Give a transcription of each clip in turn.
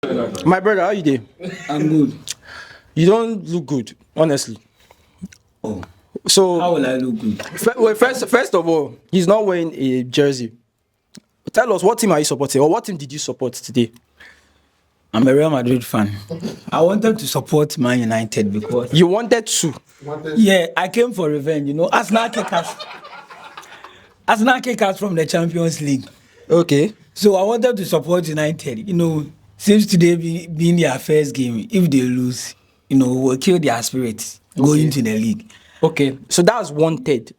My brother, how you doing? I'm good. You don't look good, honestly. Oh, So, how will I look good? first of all, he's not wearing a jersey. Tell us, what team are you supporting, or what team did you support today? I'm a Real Madrid fan. I wanted to support Man United because You wanted to. yeah, I came for revenge. You know, Arsenal kicked us from the Champions League. Okay. So I wanted to support United. You know, since today being their first game, if they lose, you know, we'll kill their spirits going to the league. Okay. So that's wanted.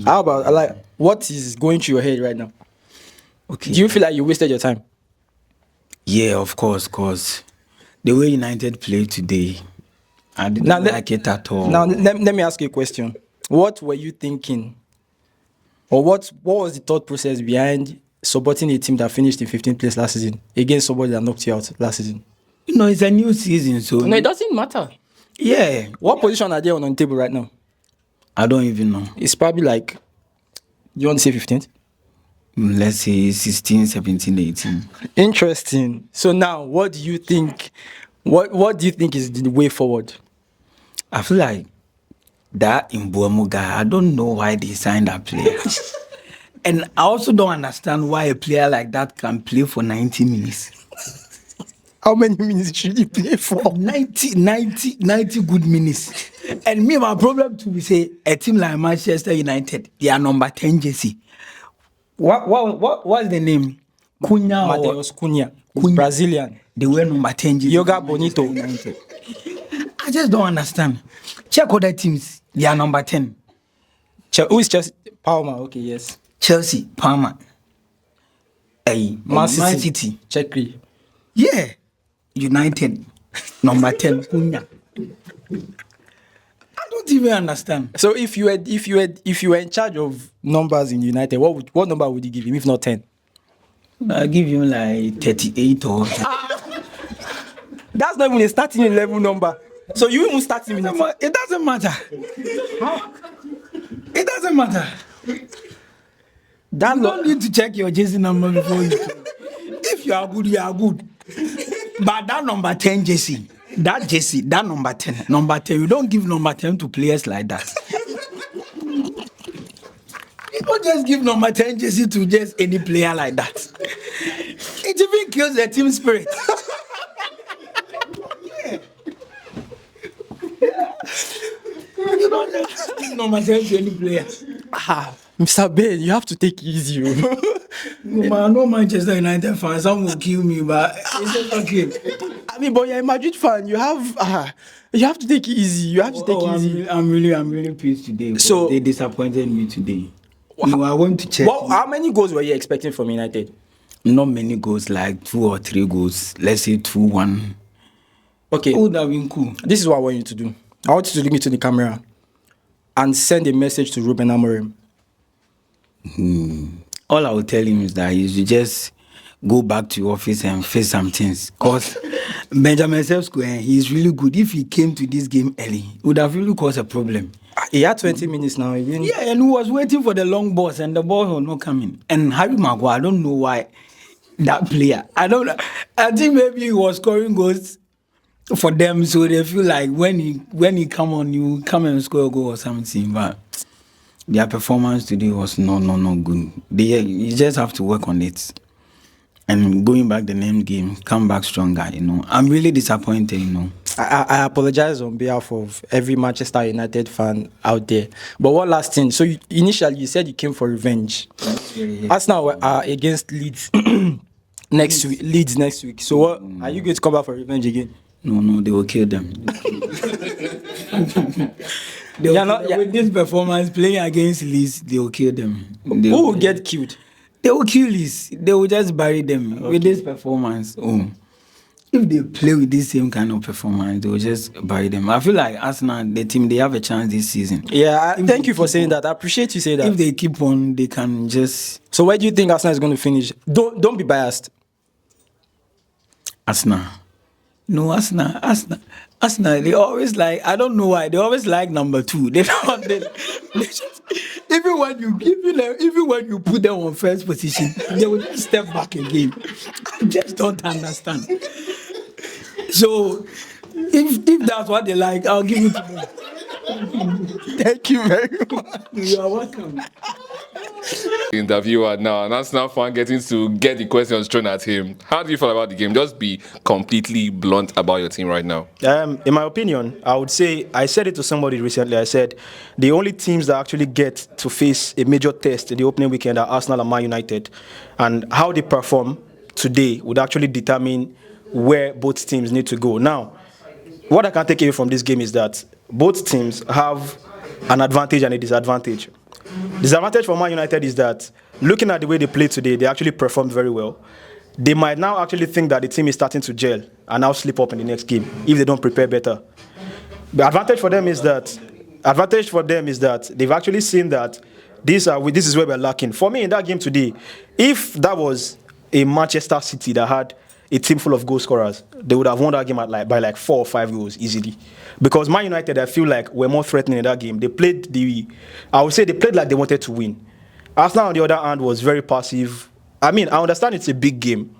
How about like what is going through your head right now? Okay. Do you feel like you wasted your time? Yeah, of course, cause the way United played today, I didn't like it at all. Now let me ask you a question. What were you thinking? Or what was the thought process behind supporting a team that finished in 15th place last season against somebody that knocked you out last season? You know, it's a new season, so No, it doesn't matter. yeah. What position are they on the table right now? I don't even know. It's probably like, you want to say 15th? Let's say 16, 17, 18. Interesting. So now, what do you think? What do you think is the way forward? I feel like that Mbuemo guy, I don't know why they signed that player. And I also don't understand why a player like that can play for 90 minutes. How many minutes should he play for? 90 good minutes. And me, my problem to be say a team like Manchester United, they are number 10 jersey. What's the name? Cunha or Mateus Cunha. He's Brazilian. they were number 10 jersey. Yoga Bonito. I just don't understand. Check other teams. They are number 10. Who is Chelsea? Palmer. Okay, yes. Chelsea, Parma. Man City. Chekri. Yeah. United, number 10. Cunha. I don't even understand. So if you were in charge of numbers in United, what number would you give him if not 10? I'll give him like 38 or. That's not even a starting 11 number. So you even start him in it. It doesn't matter. It doesn't matter. You don't need to check your jersey number before you play. If you are good, you are good. But that number 10 jersey, that number 10, you don't give number 10 to players like that. You don't just give number 10 jersey to just any player like that. It even kills the team spirit. You don't just give number 10 to any player. Mr. Ben, you have to take it easy. No Manchester United fan, some will kill me, but it's just okay. I mean, but you're a Madrid fan. You have to take it easy. You have to take it easy. I'm really pissed today. So they disappointed me today. No, I went to check. How many goals were you expecting from United? Not many goals, like 2 or 3 goals. Let's say 2-1. Okay. Would have been cool. This is what I want you to do. I want you to look into the camera and send a message to Ruben Amorim. All I will tell him is that you should just go back to your office and face some things. Because Benjamin Sesko, he's really good. If he came to this game early, it would have really caused a problem. He had 20 minutes now. Yeah, and he was waiting for the long balls, and the ball was not coming. And Harry Maguire, I don't know why that player. I don't know. I think maybe he was scoring goals for them, so they feel like when he come on, you come and score a goal or something. But their performance today was no good. You just have to work on it. And going back the name game, come back stronger, you know. I'm really disappointed, you know. I apologize on behalf of every Manchester United fan out there. But one last thing. So initially you said you came for revenge. Arsenal are against Leeds next week. Leeds next week. So what are you going to come back for revenge again? No, they will kill them. With this performance, playing against Leeds, they will kill them. Who will get killed? They will kill Leeds. They will just bury them with this performance. If they play with this same kind of performance, they will just bury them. I feel like Arsenal, the team, they have a chance this season. Yeah, thank you for saying that. I appreciate you saying that. If they keep on, they can just... So where do you think Arsenal is going to finish? Don't be biased. Arsenal. No, Arsenal, they always like, I don't know why, they always like number 2. They don't, even when you put them on first position, they will just step back again. I just don't understand. So if that's what they like, I'll give it to them. Thank you very much. You are welcome. Interviewer now, and that's now fun getting to get the questions thrown at him. How do you feel about the game? Just be completely blunt about your team right now. In my opinion, I would say, I said it to somebody recently, I said, the only teams that actually get to face a major test in the opening weekend are Arsenal and Man United. And how they perform today would actually determine where both teams need to go. Now, what I can take away from this game is that both teams have an advantage and a disadvantage. Disadvantage for Man United is that looking at the way they played today, they actually performed very well. They might now actually think that the team is starting to gel and now slip up in the next game if they don't prepare better. The advantage for them is that they've actually seen that this is where we're lacking. For me, in that game today, if that was a Manchester City that had a team full of goal scorers, they would have won that game by like 4 or 5 goals easily. Because Man United, I feel like, were more threatening in that game. They played like they wanted to win. Arsenal, on the other hand, was very passive. I mean, I understand it's a big game.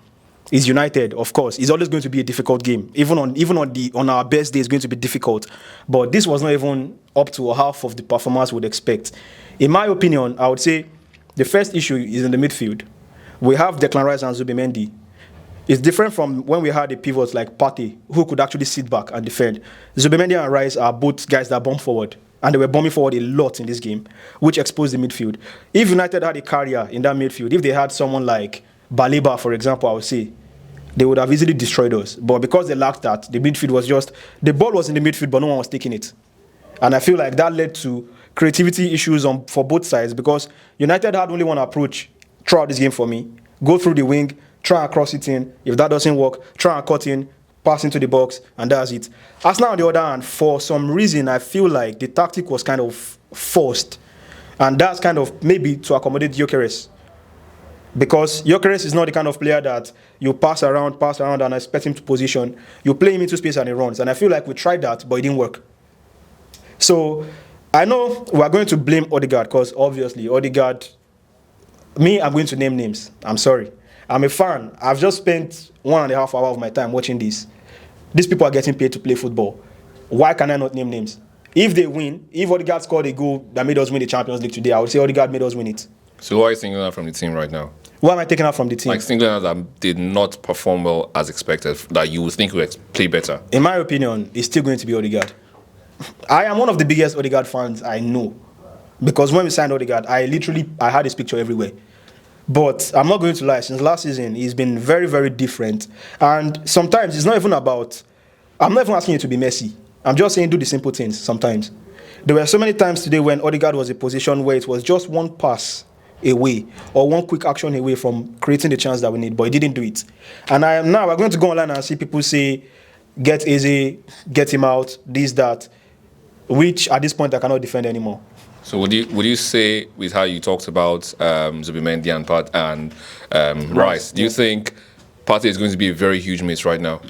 It's United, of course. It's always going to be a difficult game. Even on our best day, it's going to be difficult. But this was not even up to half of the performance we would expect. In my opinion, I would say the first issue is in the midfield. We have Declan Rice and Zubimendi. It's different from when we had a pivot like Partey, who could actually sit back and defend. Zubimendi and Rice are both guys that bomb forward, and they were bombing forward a lot in this game, which exposed the midfield. If United had a carrier in that midfield, if they had someone like Baleba, for example, I would say, they would have easily destroyed us. But because they lacked that, the midfield was just, the ball was in the midfield, but no one was taking it. And I feel like that led to creativity issues for both sides, because United had only one approach throughout this game for me. Go through the wing, try and cross it in. If that doesn't work, try and cut in, pass into the box, and that's it. Arsenal, on the other hand, for some reason, I feel like the tactic was kind of forced. And that's kind of maybe to accommodate Gyökeres. Because Gyökeres is not the kind of player that you pass around and expect him to position. You play him into space and he runs. And I feel like we tried that, but it didn't work. So I know we are going to blame Odegaard, because obviously Odegaard, I'm going to name names. I'm sorry. I'm a fan. I've just spent 1.5 hours of my time watching this. These people are getting paid to play football. Why can I not name names? If they win, if Odegaard scored a goal that made us win the Champions League today, I would say Odegaard made us win it. So who are you singling out from the team right now? Why am I taking out from the team? Like singling out that did not perform well as expected, that you would think would play better. In my opinion, it's still going to be Odegaard. I am one of the biggest Odegaard fans I know. Because when we signed Odegaard, I had his picture everywhere. But I'm not going to lie, since last season, he's been very, very different. And sometimes it's not even about, I'm not even asking you to be Messi. I'm just saying do the simple things sometimes. There were so many times today when Odegaard was in a position where it was just one pass away or one quick action away from creating the chance that we need, but he didn't do it. And we're going to go online and see people say, get Eze, get him out, this, that, which at this point I cannot defend anymore. So would you say, with how you talked about Zubimendi and Rice, do you think Partey is going to be a very huge miss right now?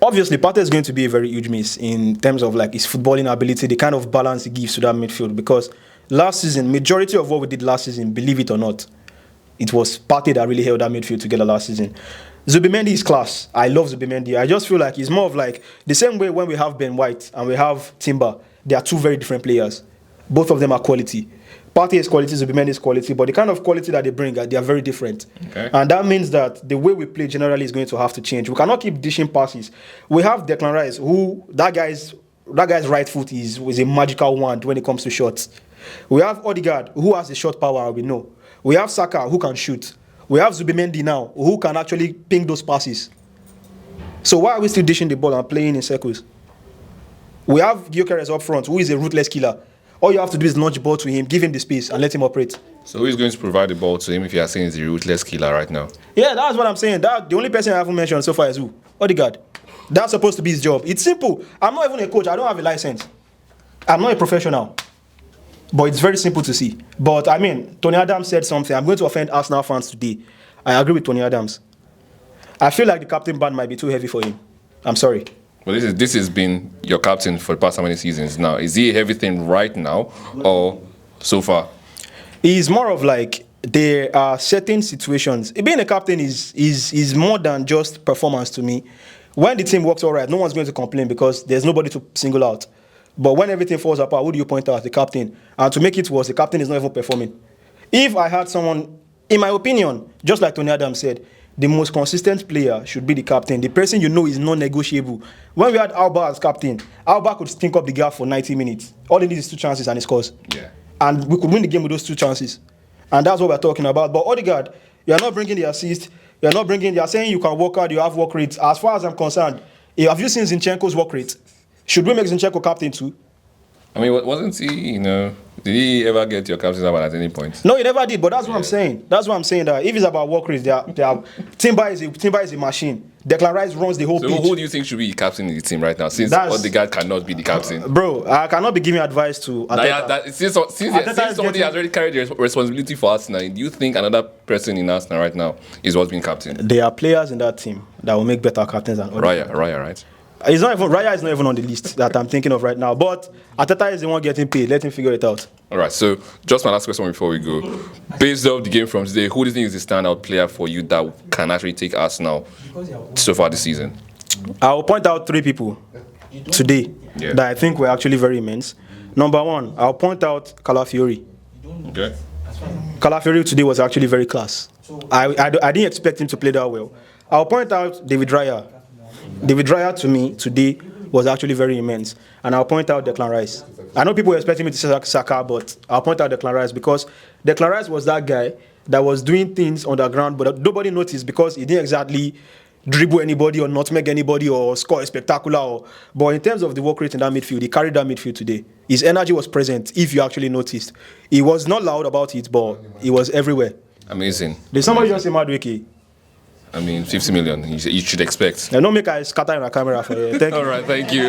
Obviously, Partey is going to be a very huge miss in terms of like his footballing ability, the kind of balance he gives to that midfield. Because last season, majority of what we did last season, believe it or not, it was Partey that really held that midfield together last season. Zubimendi is class. I love Zubimendi. I just feel like he's more of like the same way when we have Ben White and we have Timber. They are two very different players. Both of them are quality. Partey is quality, Zubimendi is quality, but the kind of quality that they bring, they are very different. Okay. And that means that the way we play generally is going to have to change. We cannot keep dishing passes. We have Declan Rice, who that guy's right foot is a magical wand when it comes to shots. We have Odegaard, who has a shot power, we know. We have Saka, who can shoot. We have Zubimendi now, who can actually ping those passes. So why are we still dishing the ball and playing in circles? We have Gyökeres up front, who is a ruthless killer. All you have to do is launch the ball to him, give him the space, and let him operate. So who is going to provide the ball to him if you are saying he's a ruthless killer right now? Yeah, that's what I'm saying. The only person I haven't mentioned so far is who? Odegaard. That's supposed to be his job. It's simple. I'm not even a coach. I don't have a license. I'm not a professional. But it's very simple to see. But, I mean, Tony Adams said something. I'm going to offend Arsenal fans today. I agree with Tony Adams. I feel like the captain band might be too heavy for him. I'm sorry. Well, this has been your captain for the past how many seasons now? Is he everything right now or so far? It's more of like there are certain situations. Being a captain is more than just performance to me. When the team works all right, no one's going to complain because there's nobody to single out. But when everything falls apart, who do you point out? The captain. And to make it worse, the captain is not even performing. If I had someone, in my opinion, just like Tony Adams said, the most consistent player should be the captain. The person you know is non-negotiable. When we had Alba as captain, Alba could think up the gap for 90 minutes. All he needs is 2 chances and he scores. Yeah. And we could win the game with those 2 chances. And that's what we're talking about. But Odegaard, you're not bringing the assist. You're saying you can work hard, you have work rates. As far as I'm concerned, have you seen Zinchenko's work rate? Should we make Zinchenko captain too? I mean, wasn't he, did he ever get your captain's award at any point? No, he never did, but that's what I'm saying. That's what I'm saying, that if it's about work rates, Timber is a machine. Declan Rice runs the whole So pitch. who do you think should be captain in the team right now, since Odegaard cannot be the captain? Bro, I cannot be giving advice to Arteta. Since Arteta is somebody has already carried the responsibility for Arsenal, do you think another person in Arsenal right now is what's being captain? There are players in that team that will make better captains than Odegaard. Raya, right? Raya is not even on the list that I'm thinking of right now. But Arteta is the one getting paid. Let him figure it out. All right, so just my last question before we go. Based off the game from today, who do you think is the standout player for you that can actually take Arsenal so far this season? I'll point out 3 people today that I think were actually very immense. Number 1, I'll point out Calafiori. Okay. Calafiori today was actually very class. I didn't expect him to play that well. I'll point out David Raya. David Raya to me today was actually very immense. And I'll point out Declan Rice. I know people were expecting me to say Saka, but I'll point out Declan Rice because Declan Rice was that guy that was doing things on the ground, but nobody noticed because he didn't exactly dribble anybody or nutmeg anybody or score a spectacular. But in terms of the work rate in that midfield, he carried that midfield today. His energy was present, if you actually noticed. He was not loud about it, but he was everywhere. Amazing. Did somebody just say Madueke? I mean, 50 million, you should expect. Don't make I scatter in a camera for you. Thank you. All right, thank you.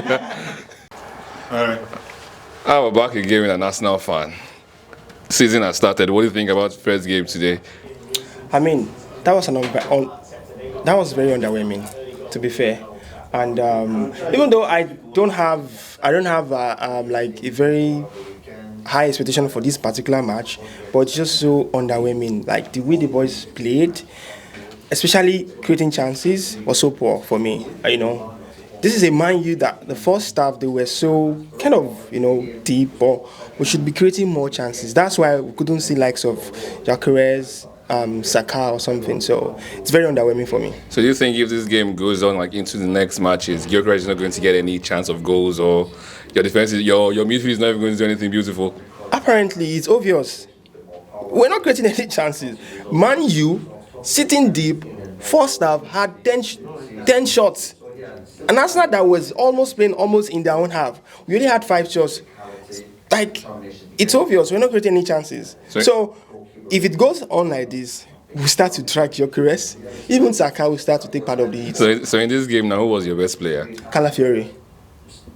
All right. We're back again with an Arsenal fan. Season has started. What do you think about first game today? I mean, that was very underwhelming, to be fair. And even though I don't have like a very high expectation for this particular match, but it's just so underwhelming. Like the way the boys played, especially creating chances, was so poor for me. This is a Man U that the first half they were so kind of deep, but we should be creating more chances. That's why we couldn't see likes of Gyökeres, Saka or something. So it's very underwhelming for me. So do you think if this game goes on like into the next matches, Gyökeres is not going to get any chance of goals, or your defense is your midfield is not even going to do anything beautiful? Apparently, it's obvious. We're not creating any chances. Man U, sitting deep, first half had 10 shots. And Arsenal that was almost playing almost in their own half. We only had 5 shots. Like, it's obvious. We're not creating any chances. So if it goes on like this, we'll start to track Gyökeres. Even Saka will start to take part of the hit. So in this game now, who was your best player? Calafiori.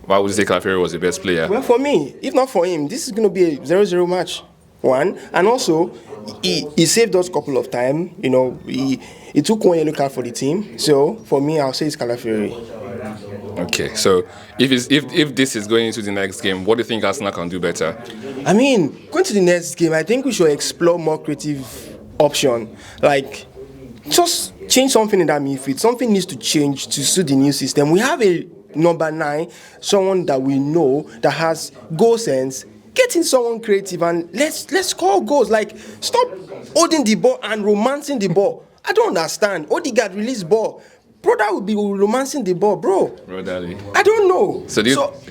Why would you say Calafiori was the best player? Well, for me, if not for him, this is going to be a 0-0 match. One, and also he saved us a couple of times. He took 1 yellow card for the team. So for me, I'll say it's Calafiori. Okay, so if this is going into the next game, what do you think Arsenal can do better? I mean, going to the next game, I think we should explore more creative option. Like, just change something in that midfield. Something needs to change to suit the new system. We have a number 9, someone that we know that has goal sense. Getting someone creative and let's score goals. Like, stop holding the ball and romancing the ball. I don't understand. Odegaard release ball. Brother will be romancing the ball, bro. Brotherly. I don't know. So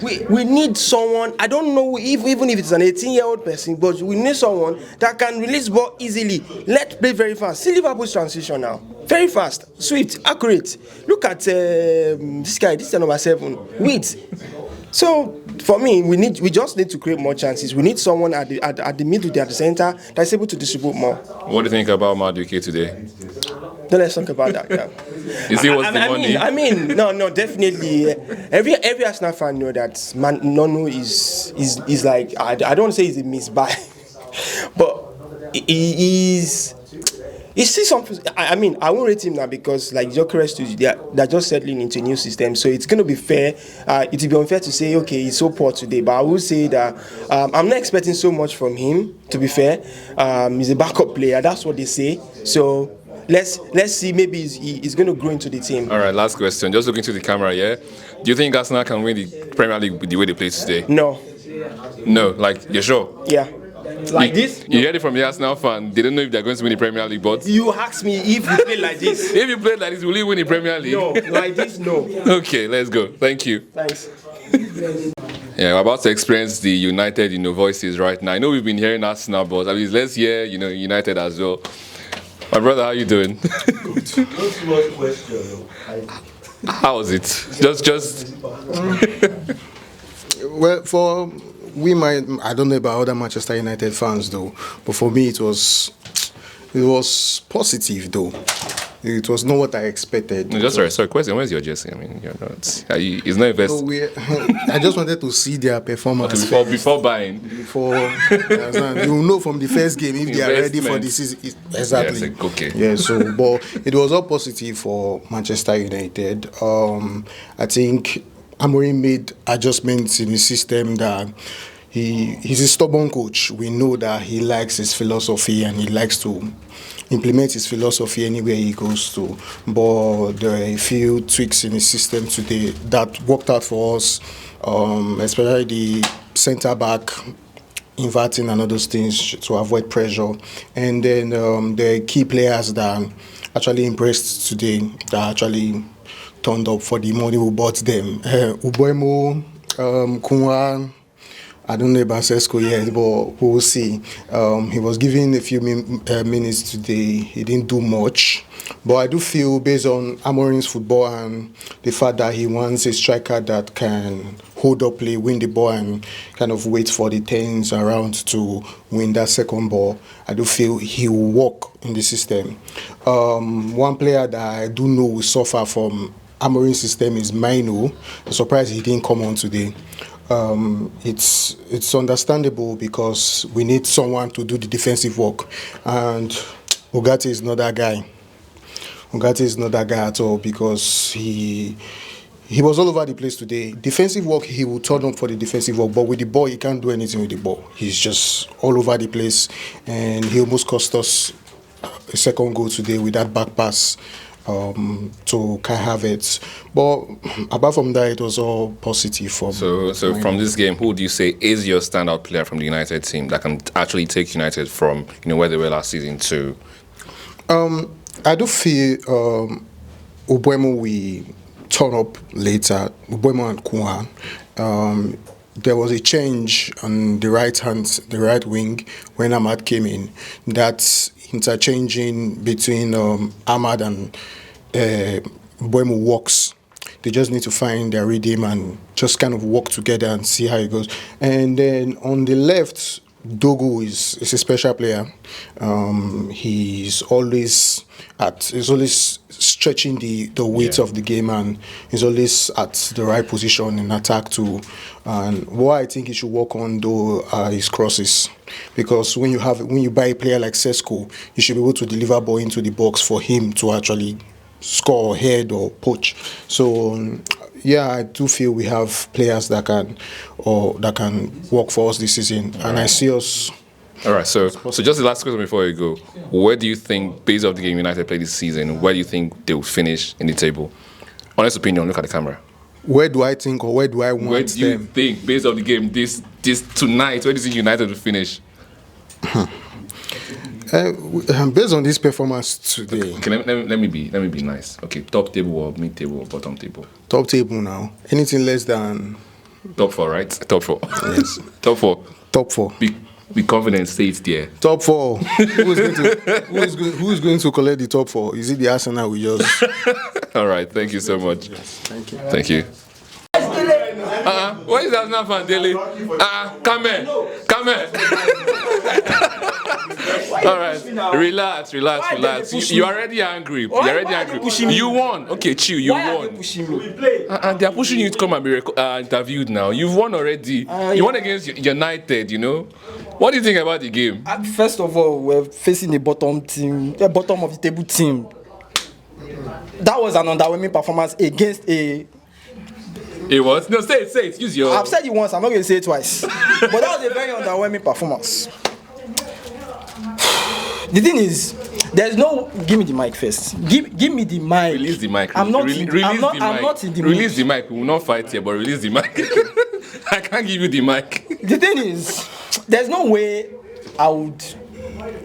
we need someone. I don't know even if it's an 18-year-old person, but we need someone that can release ball easily. Let's play very fast. See Liverpool's transition now. Very fast, swift, accurate. Look at this guy. This is number 7. Wait. So for me, we just need to create more chances. We need someone at the middle, at the center, that's able to distribute more. What do you think about Madueke today? Then let's talk about that. Yeah. Is he worth the money? I mean, no, definitely. Every Arsenal fan know that Nono is like, I don't say he's a misbuy, but You see some. I mean, I won't rate him now because, like Gyökeres, they're just settling into a new system. So it's going to be fair. It will be unfair to say, okay, he's so poor today. But I will say that I'm not expecting so much from him. To be fair, he's a backup player. That's what they say. So let's see. Maybe he's going to grow into the team. All right, last question. Just looking to the camera, yeah. Do you think Arsenal can win the Premier League with the way they play today? No. No, like you're sure? Yeah. Like this? You heard it from the Arsenal fan. They don't know if they're going to win the Premier League, but You asked me if you play like this. if you play like this, will you win the Premier League? No, like this, no. Okay, let's go. Thank you. Thanks. Yeah, we're about to experience the United, voices right now. I know we've been hearing Arsenal, but at least let's hear, United as well. My brother, how you doing? Not too much question. How was it? Just. Well, for I don't know about other Manchester United fans though, but for me it was positive though. It was not what I expected. No, just sorry. Question. Where's your jersey? I mean, you're not. It's not invest. So I just wanted to see their performance Before buying. Before you know from the first game if they are ready for the season. Exactly. Yes, okay. Yeah. So, but it was all positive for Manchester United. I think Amorim made adjustments in his system that he's a stubborn coach. We know that he likes his philosophy and he likes to implement his philosophy anywhere he goes to. But there are a few tweaks in his system today that worked out for us, especially the centre back inverting and all those things to avoid pressure. And then the key players that actually impressed today, that actually turned up for the money we bought them. Mbeumo, Kunwa, I don't know about Sesko yet, but we'll see. He was given a few minutes today. He didn't do much. But I do feel, based on Amorim's football and the fact that he wants a striker that can hold up play, win the ball, and kind of wait for the turns around to win that second ball, I do feel he will work in the system. One player that I do know will suffer from Amorim's system is Maino. I'm surprised he didn't come on today. It's understandable because we need someone to do the defensive work, and Ugarte is not that guy. Ugarte is not that guy at all because he was all over the place today. Defensive work, he will turn up for the defensive work, but with the ball, he can't do anything with the ball. He's just all over the place, and he almost cost us a second goal today with that back pass to Kai Havertz. But apart from that, it was all positive for me. So from this game, who do you say is your standout player from the United team that can actually take United from where they were last season to? I do feel Mbeumo will turn up later. Mbeumo and Kunwa. There was a change on the right wing when Ahmad came in. That interchanging between Ahmad and Mbeumo works. They just need to find their rhythm and just kind of work together and see how it goes. And then on the left, Dogu is a special player. He's always stretching the weight of the game, and he's always at the right position in attack too. And what I think he should work on though are his crosses, because when you buy a player like Sesko, you should be able to deliver ball into the box for him to actually score, head or poach. So yeah, I do feel we have players that can work for us this season, and I see us. All right, so just the last question before you go. Where do you think, based off the game United played this season, where do you think they will finish in the table? Honest opinion, look at the camera. Where do I think, or where do I want them? Where do you think, based off the game this tonight, where do you think United will finish? Based on this performance today. Okay, let me be nice. Okay, top table or mid table or bottom table? Top table now. Anything less than top 4, right? Top 4. Yes. Top 4. Top 4. Be confident, say it's there. Top 4. Who is going to collect the top 4? Is it the Arsenal we just? All right, thank you so much. Yes, thank you. Thank you. Where is Arsenal fan, Dele? Come here. All right, relax. You're already angry. You're already angry. You won. Okay, chill. You won. And they're pushing you to come and be interviewed now. You've won already. You won against United. You know. What do you think about the game? First of all, we're facing a bottom of the table team. That was an underwhelming performance against a. It was? No, say it. Use your. I've said it once. I'm not going to say it twice. But that was a very underwhelming performance. The thing is, there's no. Give me the mic first. Give me the mic. Release the mic. I'm not. Release I'm not in the mood. Release the mic. We will not fight here, but release the mic. I can't give you the mic. The thing is, there's no way I would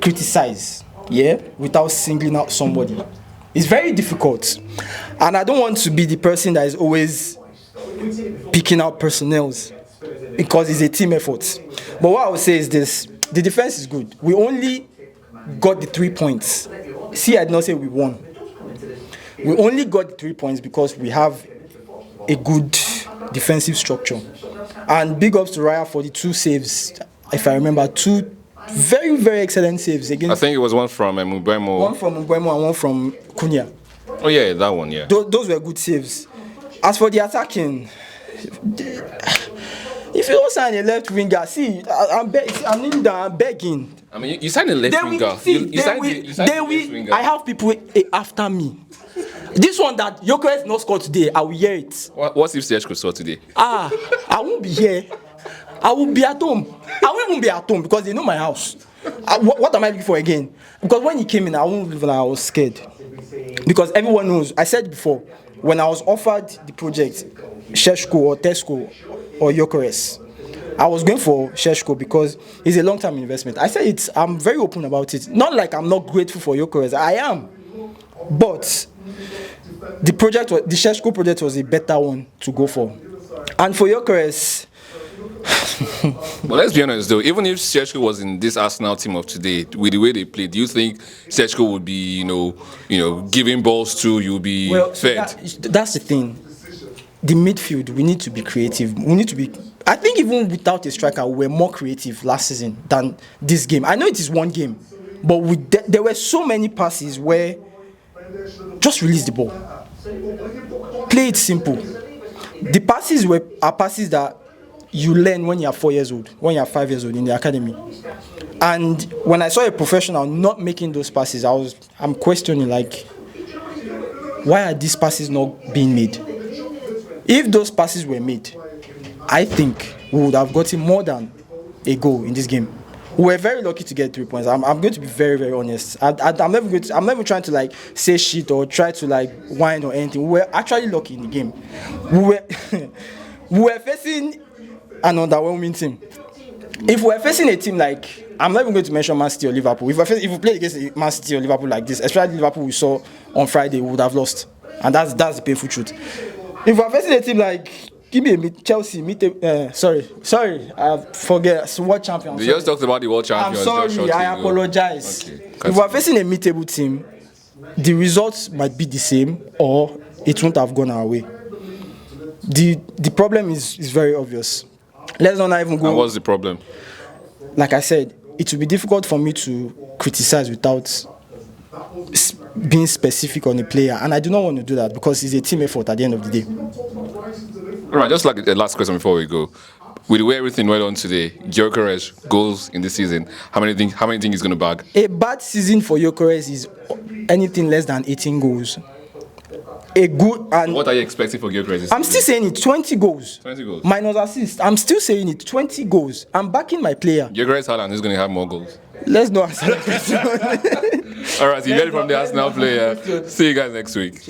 criticize, without singling out somebody. It's very difficult, and I don't want to be the person that is always picking out personnels because it's a team effort. But what I would say is this: the defense is good. We only got the 3 points. See, I did not say we won. We only got the 3 points because we have a good defensive structure. And big ups to Raya for the 2 saves. If I remember, 2 very, very excellent saves against. I think it was one from Mbeumo. One from Mbeumo and one from Cunha. Oh yeah, that one, yeah. Those were good saves. As for the attacking, if you don't sign a left winger, see, I'm kneeling down, I'm begging. I mean, you signed a left winger. I have people after me. This one that Gyökeres not scored today, I will hear it. What if Serge could score today? I won't be here. I will be at home. I won't even be at home because they know my house. What am I looking for again? Because when he came in, I was scared. Because everyone knows, I said before, when I was offered the project, Šeško or Tesco or Gyökeres, I was going for Šeško because it's a long-term investment. I said it, I'm very open about it. Not like I'm not grateful for Gyökeres, I am. But the Šeško project was a better one to go for. And for Gyökeres, well, let's be honest though, even if Šeško was in this Arsenal team of today, with the way they played, do you think Šeško would be, giving balls to, you'll be fed? That's the thing. The midfield, we need to be creative. I think even without a striker, we were more creative last season than this game. I know it is one game, but there were so many passes where just release the ball. Play it simple. The passes are passes that you learn when you're 4 years old, when you're 5 years old in the academy. And when I saw a professional not making those passes, I'm questioning, like, why are these passes not being made? If those passes were made, I think we would have gotten more than a goal in this game. We were very lucky to get 3 points. I'm going to be very, very honest. I'm never trying to like say shit or try to like whine or anything. We were actually lucky in the game. We were facing an underwhelming team. If we're facing a team like, I'm not even going to mention Man City or Liverpool. If we play against Man City or Liverpool like this, especially Liverpool we saw on Friday, we would have lost. And that's the painful truth. If we're facing a team like, Chelsea, sorry, I forget, world champions. You just talked about the world champions. I'm sorry, I apologize. Okay. If we're facing a mid-table team, the results might be the same or it won't have gone our way. The problem is very obvious. Let's not even go. And what's the problem? Like I said, it will be difficult for me to criticize without being specific on a player, and I do not want to do that because it's a team effort at the end of the day. All right, just like the last question before we go. With the way everything went on today, Gyökeres goals in this season, how many think he's going to bag? A bad season for Gyökeres is anything less than 18 goals. What are you expecting for Gyökeres? I'm still saying it, 20 goals. 20 goals. Minus assists. I'm still saying it, 20 goals. I'm backing my player. Gyökeres Haaland is going to have more goals. Let's not answer that question. All right, so you get it from the Arsenal player. See you guys next week.